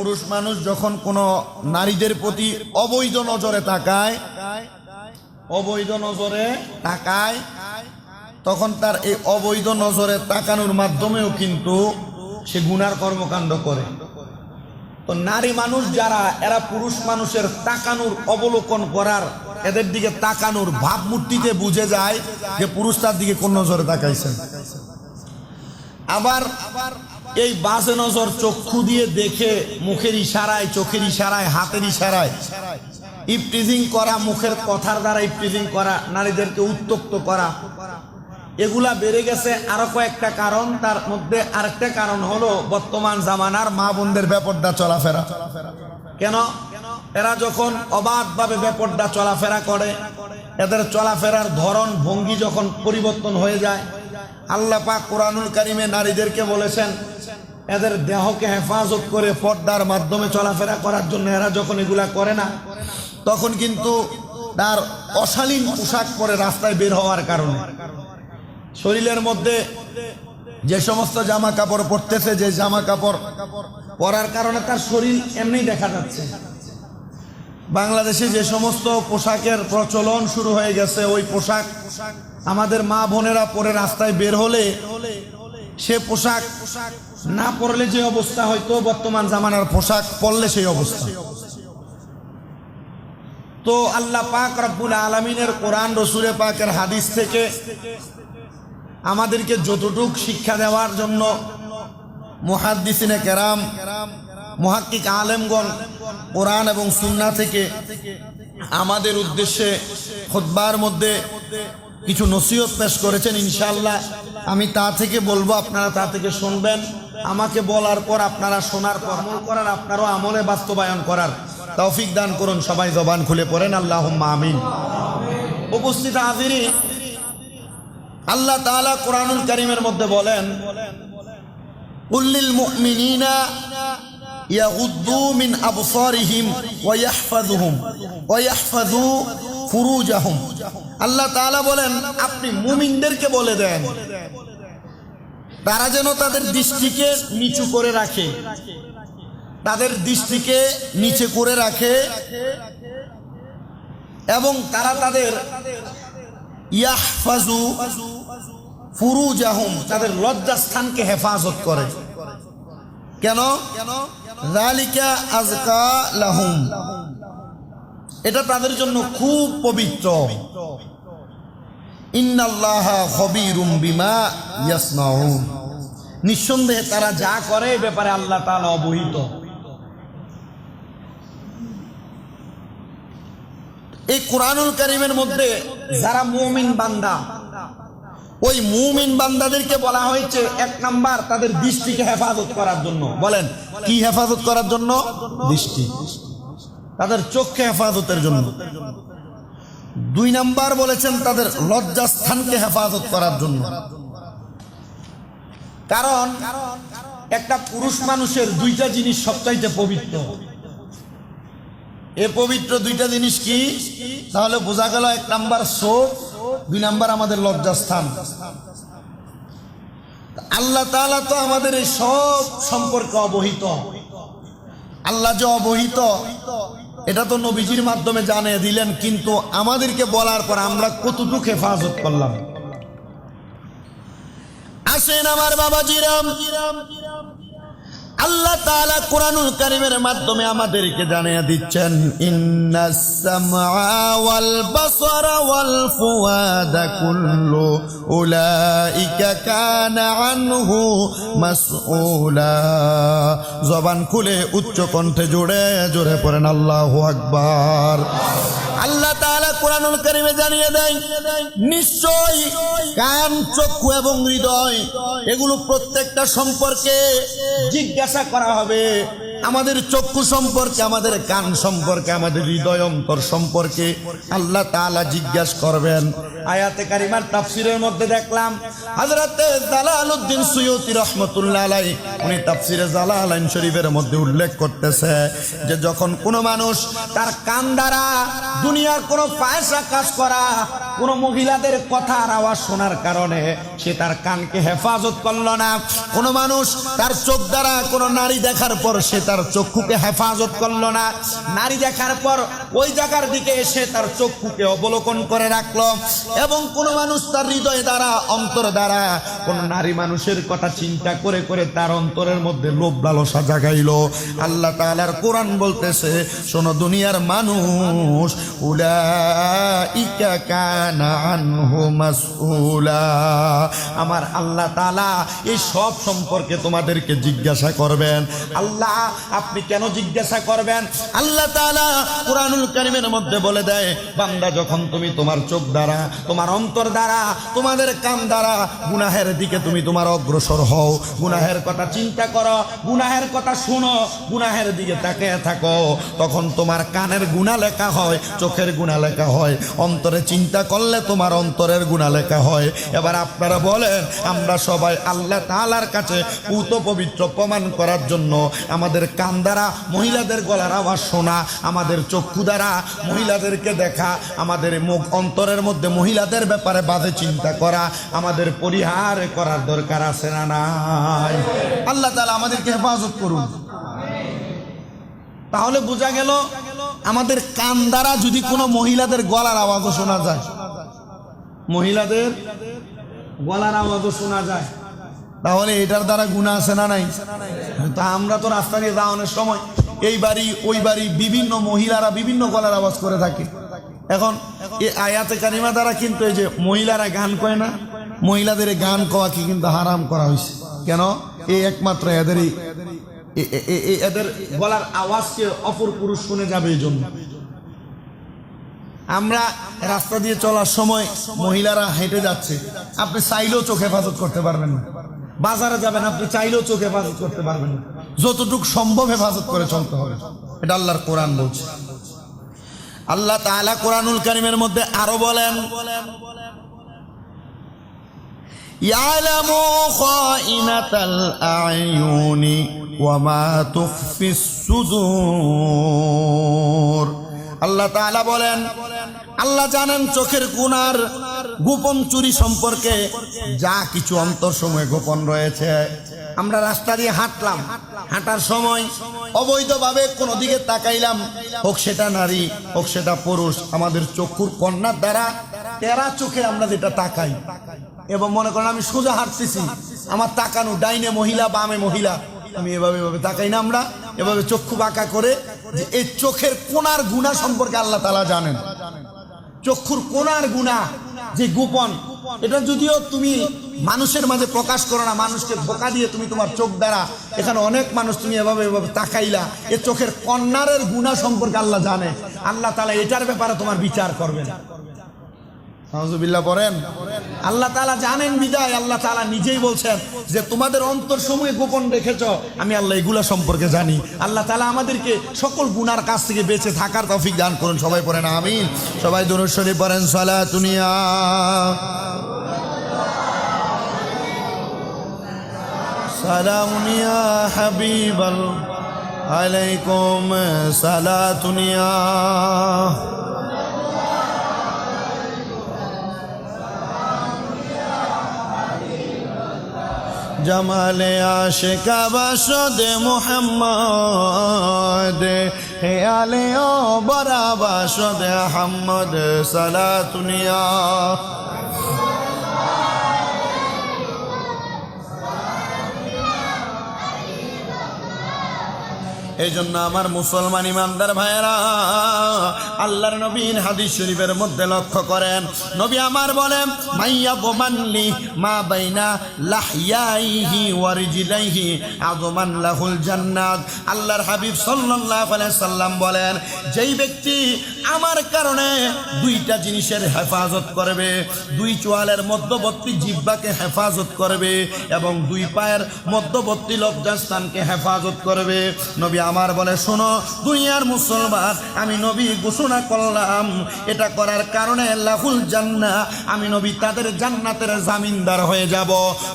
পুরুষ মানুষ যখন কোনো নারীদের প্রতি অবৈধ নজরে তাকায় তখন তার এই অবৈধ নজরে তাকানোর মাধ্যমেও কিন্তু সে গুনার কর্মকাণ্ড করে। তো নারী মানুষ যারা, এরা পুরুষ মানুষের তাকানোর অবলোকন করার, এদের দিকে তাকানোর ভাবমূর্তিতে বুঝে যায় যে পুরুষ তার দিকে কোন নজরে তাকাইছেন। আবার এই বাজে নজর চক্ষু দিয়ে দেখে মুখের ইশারায়, চোখের ইশারায়, হাতের ইশারায় ইফটিজিং করা, মুখের কথার দ্বারা ইফটিজিং করা, নারীদেরকে উত্তক্ত করা, এগুলা বেড়ে গেছে। আরো কয়েকটা কারণ, তার মধ্যে আরেকটা কারণ হলো বর্তমান জামানার মা বোনদের বেপরদা চলাফেরা। কেন? এরা যখন অবাধভাবে বেপরদা চলাফেরা করে, এদের চলাফেরার ধরন ভঙ্গি যখন পরিবর্তন হয়ে যায়, আল্লাহ পাক কোরআনুল কারিমে নারীদেরকে বলেছেন এদের দেহকে হেফাজত করে পর্দার মাধ্যমে চলাফেরা করার জন্য। এরা যখন এগুলা করে না, তখন কিন্তু তার অশালীন পোশাক পরে রাস্তায় বের হওয়ার কারণে শরীরের মধ্যে যে সমস্ত জামা কাপড় পরতেছে, যে জামা কাপড় পরার কারণে তার শরীর এমনি দেখা যাচ্ছে। বাংলাদেশে যে সমস্ত পোশাকের প্রচলন শুরু হয়ে গেছে, ওই পোশাক আমাদের মা বোনেরা পরে রাস্তায় বের হলে সে পোশাক না পরলে যে অবস্থা, হয়তো বর্তমান জামানার পোশাক পরলে সেই অবস্থা। তো আল্লাহ পাক রব্বুল আলামিনের কোরআন, রসুল পাকের হাদিস থেকে আমাদেরকে যতটুক শিক্ষা দেওয়ার জন্য মুহাদ্দিসিনে কেরাম, মুহাক্কিক আলেমগণ কোরআন এবং সুন্নাহ থেকে আমাদের উদ্দেশ্যে খুতবার মধ্যে কিছু নসিহত পেশ করেছেন। ইনশাআল্লাহ আমি তা থেকে বলবো, আপনারা তা থেকে শুনবেন। আমাকে বলার পর, আপনারা শোনার পর আমল করার, আপনারাও আমলে বাস্তবায়ন করার তৌফিক দান করুন। সবাই জবান খুলে পড়েন আল্লাহুম্মা আমিন। উপস্থিত হাজিরিন, আল্লাহ তাআলা কোরআনুল কারীমের মধ্যে বলেন, কুল্লিল মুমিনিনা ইয়াগুদ্দু মিন আবসারিহিম ওয়া ইয়াহফাযু ফুরুজাহুম। আল্লাহ তাআলা বলেন, আপনি মুমিনদেরকে বলে দেন তারা যেন তাদের দৃষ্টিকে নিচু করে রাখে, তাদের দৃষ্টিকে নিচে করে রাখে, এবং তারা তাদের ইয়াহফাযু ফুরুজাহুম, তাদের লজ্জাস্থানকে হেফাজত করে। কেন? যালিকা আযকা লাহুম, এটা তাদের জন্য খুব পবিত্র। ইন্নাল্লাহা খবীরুম বিমা ইয়াসনাউন, নিঃসন্দেহে তারা যা করে এ ব্যাপারে আল্লাহ তাআলা অবহিত। এই কোরআনুল কারীমের মধ্যে যারা মুমিন বান্দা, ওই মুমিন বান্দাদেরকে বলা হয়েছে এক নাম্বার তাদের দৃষ্টিকে হেফাজত করার জন্য। বলেন কি হেফাজত করার জন্য? দৃষ্টি, তাদের চোখকে হেফাজতের জন্য। দুই নাম্বার বলেছেন তাদের লজ্জাস্থানকে হেফাজত করার জন্য। কারণ একটা পুরুষ মানুষের দুইটা জিনিস সবচাইতে পবিত্র। এ পবিত্র দুইটা জিনিস কি? তাহলে বোঝা গেল, এক নাম্বার চোখ, দুই নাম্বার আমাদের লজ্জাস্থান। আল্লাহ তাআলা তো আমাদের এই সব সম্পর্কে অবহিত। আল্লাহ যে অবহিত এটা তো নবীজির মাধ্যমে জানিয়ে দিলেন, কিন্তু আমাদেরকে বলার পর আমরা কতটুকু হেফাজত করলাম? আসেন আমার বাবাজিরাম, আল্লাহ তাআলা কোরআনুল কারীমের মাধ্যমে আমাদেরকে জানিয়ে দিচ্ছেন, ইন্নাস সামআ ওয়াল বাসারা ওয়াল ফুআদা কুল্লু উলাইকা কানা আনহু মাসউলা। জবান খুলে উচ্চ কণ্ঠে জোরে জোরে পড়েন আল্লাহু আকবার। আল্লাহ তাআলা কোরআনুল কারীমে জানিয়ে দেয়, নিশ্চয় কান, চক্ষু এবং হৃদয় এগুলো প্রত্যেকটা সম্পর্কে জিজ্ঞাসা করা হবে। আমাদের চক্ষু সম্পর্কে, আমাদের কান সম্পর্কে, আমাদের হৃদয় অন্তর সম্পর্কে আল্লাহ তাআলা জিজ্ঞাসা করবেন। আয়াতে কারিমার তাফসীরের মধ্যে দেখলাম হযরতে জালালউদ্দিন সুয়ুতী রাহমাতুল্লাহ আলাইহি উনি তাফসীরে জালালাইন শরীফের মধ্যে উল্লেখ করতেছে যে যখন কোনো মানুষ তার কান দ্বারা দুনিয়ার কোনো ফায়সা কাজ করা, কোনো মহিলাদের কথা আর আওয়াজ শোনার কারণে সে তার কানকে হেফাজত করলো না। কোনো মানুষ তার চোখ দ্বারা কোনো নারী দেখার পর সে তার চক্ষুকে হেফাজত করলো না। নারী দেখার পর ওই জায়গার দিকে এসে তার চক্ষুকে অবলোকন করে রাখলো। এবং কোনো মানুষ তার হৃদয় দ্বারা, অন্তর দ্বারা কোনো নারী মানুষের কথা চিন্তা করে করে তার অন্তরের মধ্যে লোভ লালসা জাগাইলো। আল্লাহ তাআলার কোরআন বলতেছে, শোনো দুনিয়ার মানুষ, উলাইকা কানা আনহু মাসউলা, আমার আল্লাহ তাআলা এই সব সম্পর্কে তোমাদেরকে জিজ্ঞাসা করবেন। আল্লাহ আপনি কেন জিজ্ঞাসা করবেন? আল্লাহ তাআলা কুরআনুল কারীমের মধ্যে বলে দেয়, বান্দা যখন তুমি তোমার চোখ দ্বারা, তোমার অন্তর দ্বারা, তোমাদের কান দ্বারা গুনাহের দিকে তুমি তোমার অগ্রসর হও, গুনাহের কথা চিন্তা করো, গুনাহের কথা শুনো, গুনাহের দিকে তাকিয়ে থাকো, তখন তোমার কানের গুনাহ লেখা হয়, চোখের গুনাহ লেখা হয়, অন্তরে চিন্তা করলে তোমার অন্তরের গুনাহ লেখা হয়। এবার আপনারা বলেন, আমরা সবাই আল্লাহ তাআলার কাছে পুত পবিত্র প্রমাণ করার জন্য আমাদের কান দ্বারা মহিলাদের গলার আওয়াজ শোনা, আমাদের চক্ষু দ্বারা মহিলাদেরকে দেখা, আমাদের মুখ অন্তরের মধ্যে মহিলাদের ব্যাপারে বাজে চিন্তা করা আমাদের পরিহার করার দরকার আছে না নাই? আল্লাহ তাআলা আমাদেরকে হেফাজত করুন। তাহলে বোঝা গেল, আমাদের কান দ্বারা যদি কোনো মহিলাদের গলার আওয়াজও শোনা যায়, মহিলাদের গলার আওয়াজও শোনা যায়, তাহলে এটার দ্বারা গুনাহ আছে না নাই? তা আমরা তো রাস্তা দিয়ে যাওয়ানোর সময় এই বাড়ি ওই বাড়ি বিভিন্ন মহিলারা বিভিন্ন গলার আওয়াজ করে থাকে। এখন এই আয়াতে কারিমা দ্বারা কিন্তু এই যে মহিলারা গান কয় না, মহিলাদের গান কওয়া কি কিন্তু হারাম করা হয়েছে। কেন? এই একমাত্র এদের গলার আওয়াজকে অপর পুরুষ শুনে যাবে এই জন্য। আমরা রাস্তা দিয়ে চলার সময় মহিলারা হেঁটে যাচ্ছে, আপনি চাইলেও চোখ হেফাজত করতে পারবেন না। বাজারে যাবেন, আপনি চাইলেও চোখ হেফাজত করতে পারবেন না, যতটুকু সম্ভব হেফাজত করে চলতে হবে। এটা আল্লাহর কোরআন বলছে। আল্লাহ তাআলা কোরআনুল কারীমের মধ্যে আরো বলেন, ইয়ালামু খাইনাতাল আয়ুনি ওয়া মা তুখফিস সুদূর। আল্লাহ তাআলা বলেন, আল্লাহ জানেন চোখের গুনার গোপন চুরি সম্পর্কে যা কিছু অন্তর সময়ে গোপন রয়েছে। আমরা রাস্তা দিয়ে হাঁটলাম, হাঁটার সময় অবৈধভাবে কোনো দিকে তাকাইলাম, হোক সেটা নারী হোক সেটা পুরুষ, আমাদের চক্ষুর কর্ণার দ্বারা তেরা চোখে আমরা যেটা তাকাই, এবং মনে করেন আমি সোজা হাঁটতেছি, আমার তাকানো ডাইনে মহিলা বামে মহিলা, আমি এভাবে তাকাই না, আমরা এভাবে চক্ষু বাঁকা করে, যে এই চোখের কোনার গুনাহ সম্পর্কে আল্লাহ তাআলা জানেন। চক্ষুর কোনার গুনাহ যে গোপন, এটা যদিও তুমি মানুষের মাঝে প্রকাশ করো না, মানুষকে ধোঁকা দিয়ে তুমি তোমার চোখ দ্বারা, এখানে অনেক মানুষ তুমি এভাবে তাকাইলা, এ চোখের কর্নারের গুনাহ সম্পর্কে আল্লাহ জানে। আল্লাহ তাআলা এটার ব্যাপারে তোমার বিচার করবেন। নাউজুবিল্লাহ পড়েন। আল্লাহ তাআলা জানেন বিদায় আল্লাহ তাআলা নিজেই বলছেন যে তোমাদের অন্তর সমূহে গোপন রেখেছ, আমি আল্লাহ এগুলা সম্পর্কে জানি। আল্লাহ তাআলা আমাদেরকে সকল গুনার কাছ থেকে বেঁচে থাকার তৌফিক দান করুন। সবাই পড়েন আমিন। সবাই দুরূদ শরীফ পড়েন, সালাতুন ইয়া সালামুন ইয়া হাবিবাল আলাইকুম সালাতুন ইয়া জামালে আশিকা বাসদে মুহাম্মদ, হে আলে ও বরা বাসদে আহমদ, সালাতুন ইয়া এই জন্য আমার মুসলমান ইমানদার ভাইয়েরা, আল্লাহর নবীর হাদিস শরীফের মধ্যে লক্ষ্য করেন, নবী আমার বলেন, মাইয়া গোমানলি মা বাইনা লাহইয়াইহি ওয়া রিজলাইহি আযমান লাহুল জান্নাত। আল্লাহর হাবিব সাল্লাল্লাহু আলাইহি সাল্লাম বলেন, যেই ব্যক্তি আমার কারণে দুইটা জিনিসের হেফাজত করবে, দুই চোয়ালের মধ্যবর্তী জিহ্বাকে হেফাজত করবে এবং দুই পায়ের মধ্যবর্তী লজ্জাস্থানকে হেফাজত করবে, নবী আমার বলে, শোনো দুনিয়ার মুসলমান, আমি নবী ঘোষণা করলাম, এটা করার কারণে লাহুল জান্নাহ, আমি নবী তাদের জান্নাতের জামিনদার হয়ে যাব।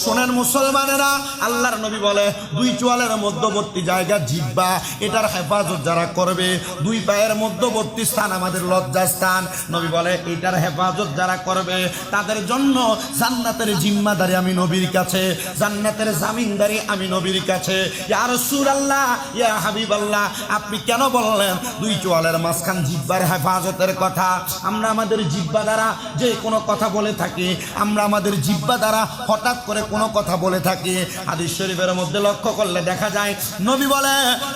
শোনেন মুসলমানেরা, আল্লাহর নবী বলে দুই চোয়ালের মধ্যবর্তী জায়গা জিহ্বা, এটার হেফাজত যারা করবে, দুই পায়ের মধ্যবর্তী স্থান আমাদের লজ্জাস্থান, নবী বলে এটার হেফাজত যারা করবে তাদের জন্য জান্নাতের জিম্মাদারি আমি নবীর কাছে, জান্নাতের জামিনদারি আমি নবীর কাছে। ইয়া রাসূলুল্লাহ, ইয়া হাবিবাল্লাহ, আপনি কেন বললেন দুই চোয়ালের মাঝখান জিহ্বার হেফাজতের কথা? আমরা আমাদের জিহ্বা দ্বারা যে কোনো কথা বলে থাকি, আমরা আমাদের জিহ্বা দ্বারা হঠাৎ করে কোনো কথা বলে থাকি। হাদিস শরীফের মধ্যে লক্ষ্য করলে দেখা যায় নবী বলে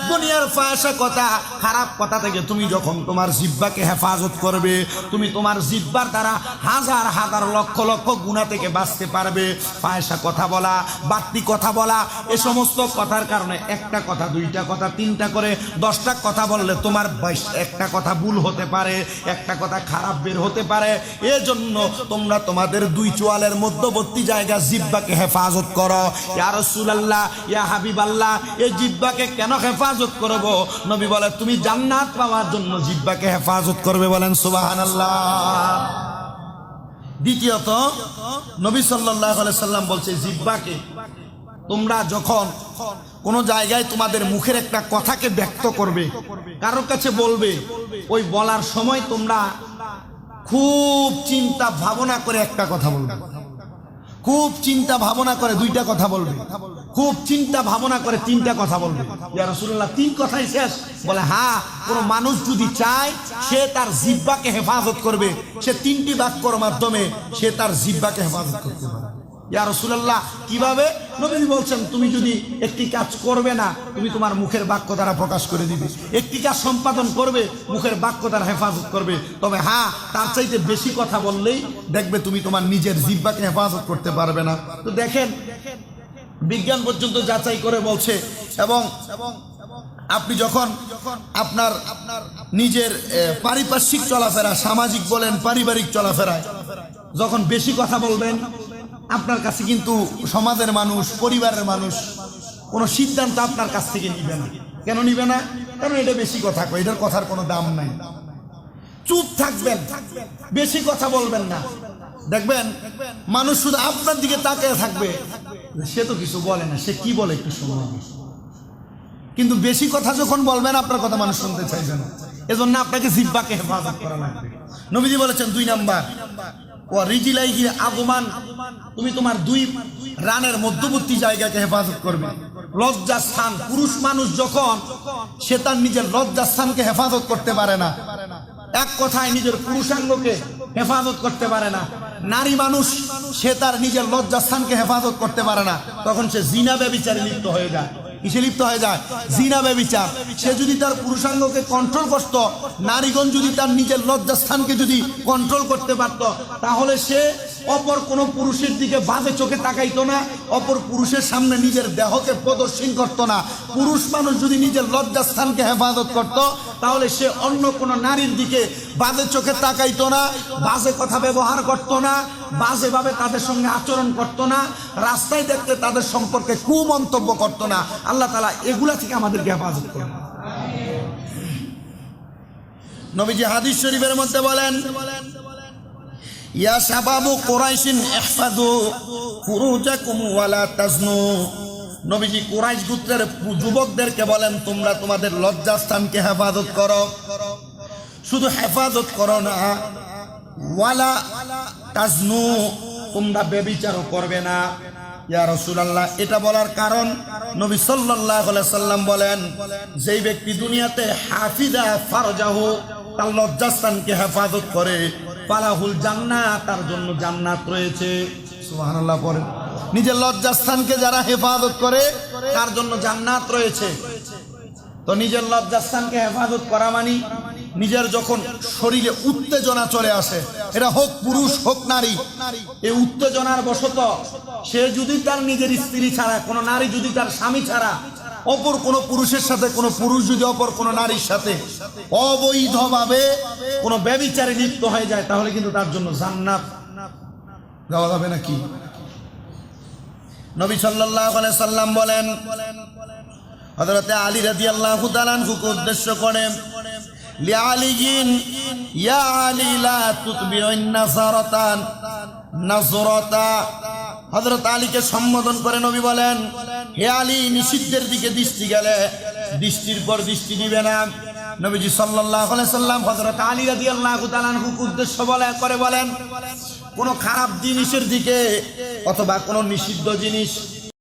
দুনিয়ার ফাহশা কথা, খারাপ কথা থেকে তুমি যখন তোমার জিহ্বাকে হেফাজত করবে, তুমি তোমার জিহ্বার দ্বারা হাজার হাজার লক্ষ লক্ষ গুনাহ থেকে বাঁচতে পারবে। ফাহশা কথা বলা, বাড়তি কথা বলা, এ সমস্ত কথার কারণে একটা কথা, দুইটা কথা, তিনটা করে 10টা কথা বললে তোমার একটা কথা ভুল হতে পারে, একটা কথা খারাপ বের হতে পারে। এজন্য তোমরা তোমাদের দুই চোয়ালের মধ্যবর্তী জায়গা জিহ্বাকে হেফাজত করো। ইয়া রাসূলুল্লাহ, ইয়া হাবিবাল্লাহ, এই জিহ্বাকে কেন হেফাজত করব? নবী বলে তুমি জান্নাত পাওয়ার জন্য জিহ্বাকে হেফাজত করবে। বলেন সুবহানাল্লাহ। দ্বিতীয়ত নবী সাল্লাল্লাহু আলাইহি সাল্লাম বলছে জিহ্বাকে তোমরা যখন কোনো জায়গায় তোমাদের মুখের একটা কথাকে ব্যক্ত করবে, কারোর কাছে বলবে, ওই বলার সময় তোমরা খুব চিন্তা ভাবনা করে একটা কথা বলবে, খুব চিন্তা ভাবনা করে দুইটা কথা বলবে, খুব চিন্তা ভাবনা করে তিনটা কথা বলবে। ইয়া রাসূলুল্লাহ, 3 কথাই শেষ? বলে হ্যাঁ, কোনো মানুষ যদি চায় সে তার জিহ্বাকে হেফাজত করবে, সে 3টি বাক্যর মাধ্যমে সে তার জিহ্বাকে হেফাজত করতে পারে। ইয়া রাসূলুল্লাহ, কিভাবে? নবী বলছেন তুমি যদি একটি কাজ করবে না, তুমি তোমার মুখের বাক্য দ্বারা প্রকাশ করে দিবে। একটি কাজ সম্পাদন করবে, মুখের বাক্য দ্বারা হেফাজত করবে। তবে হ্যাঁ, তার চাইতে বেশি কথা বললেই দেখবে তুমি তোমার নিজের জিহ্বাকে হেফাজত করতে পারবে না। তো দেখেন, বিজ্ঞান পর্যন্ত যাচাই করে বলছে, এবং আপনি যখন আপনার নিজের পারিপার্শ্বিক চলাফেরা, সামাজিক বলেন পারিবারিক চলাফেরায় যখন বেশি কথা বলবেন, আপনার কাছে কিন্তু সমাজের মানুষ, পরিবারের মানুষ কোনো সিদ্ধান্ত আপনার কাছ থেকে নিবে না। কেন নিবে না? কারণ এটা বেশি কথা কয়, এটার কথার কোনো দাম নাই। চুপ থাকবেন, বেশি কথা বলবেন না। দেখবেন মানুষ শুধু আপনার দিকে তাকিয়ে থাকবে, সে তো কিছু বলে না, সে কি বলে একটু শুনবেন। কিন্তু বেশি কথা যখন বলবেন, আপনার কথা মানুষ শুনতে চাইবে না। এজন্য আপনাকে জিহ্বাকে হেফাজত করা লাগবে। নবীজি বলেছেন 2 নাম্বার, ও রিজিলাইহি আগমান, তুমি তোমার 2 রানের মধ্যবর্তী জায়গাকে হেফাজত করবে। লজ্জাস্থান, পুরুষ মানুষ যখন সে তার নিজের লজ্জাস্থানকে হেফাজত করতে পারে না, এক কথায় নিজের পুরুষাঙ্গকে হেফাজত করতে পারে না, নারী মানুষ সে তার নিজের লজ্জাস্থানকে হেফাজত করতে পারে না, তখন সে জিনা ব্যভিচারে লিপ্ত হয়ে যায়। কিসে লিপ্ত হয়ে যায়? জিনা ব্যভিচার। সে যদি তার পুরুষাঙ্গকে কন্ট্রোল করত, নারীগণ যদি তার নিজের লজ্জাস্থানকে যদি কন্ট্রোল করতে পারত, তাহলে সে অপর কোনো পুরুষের দিকে বাজে চোখে তাকাইতো না, অপর পুরুষের সামনে নিজের দেহকে প্রদর্শন করতো না। পুরুষ মানুষ যদি নিজের লজ্জাস্থানকে হেফাজত করত, তাহলে সে অন্য কোনো নারীর দিকে বাজে চোখে তাকাইতো না, বাজে কথা ব্যবহার করতো না, বাজেভাবে তাদের সঙ্গে আচরণ করতো না, রাস্তায় দেখতে তাদের সম্পর্কে কুমন্তব্য করতো না। আল্লাহ তাআলা এগুলা থেকে আমাদেরকে হেফাজত করুন। নবীজি হাদিস শরীফের মধ্যে বলেন, ইয়া শাবাবু কুরাইশিন ইহফাযু ফুরুজাকুম ওয়ালা তাজনু। নবীজি কুরাইশ গোত্রের যুবকদেরকে বলেন, তোমরা তোমাদের লজ্জাস্থানকে হেফাজত করো। শুধু হেফাজত করো না, ওয়ালা তাজনু, তোমরা ব্যভিচারও করবে না। ইয়া রাসূলুল্লাহ, এটা বলার কারণ নবী সাল্লাল্লাহু আলাইহি সাল্লাম বলেন, যেই ব্যক্তি দুনিয়াতে হাফিজা ফারজাহু, তার লজ্জাস্থানকে হেফাজত করে, ফালাহুল জান্নাহ, তার জন্য জান্নাত রয়েছে। সুবহানাল্লাহ পড়েন। নিজের লজ্জাস্থানকে যারা হেফাজত করে তার জন্য জান্নাত রয়েছে। তো নিজের লজ্জাস্থানকে হেফাজত করা মানে নিজের যখন শরীরে উত্তেজনা চলে আসে, এটা হোক পুরুষ হোক নারী, এই উত্তেজনার বশত সে যদি তার নিজের স্ত্রী ছাড়া, কোনো নারী যদি তার স্বামী ছাড়া অপর কোনো পুরুষের সাথে, কোনো পুরুষ যদি অপর কোনো নারীর সাথে অবৈধভাবে কোনো ব্যভিচারে লিপ্ত হয়ে যায়, তাহলে কিন্তু তার জন্য জান্নাত যাওয়া যাবে নাকি? নবী সাল্লাল্লাহু আলাইহি সাল্লাম বলেন, হযরতে আলী রাদিয়াল্লাহু তাআলা আনহুকে উদ্দেশ্য করে লিআলিয়িন ইয়া আলী লা তুতবিউন নাসারাতান নাজরাতা। হযরত আলীকে সম্বোধন করে নবী বলেন, হে আলী, নিষিদ্ধের দিকে দৃষ্টি গেলে দৃষ্টির পর দৃষ্টি দিবে না। নবীজি সাল্লাল্লাহু আলাইহি সাল্লাম হযরত আলী রাদিয়াল্লাহু তাআলা আনহুকে উদ্দেশ্য করে বলেন, কোন খারাপ জিনিসের দিকে অথবা কোন নিষিদ্ধ জিনিস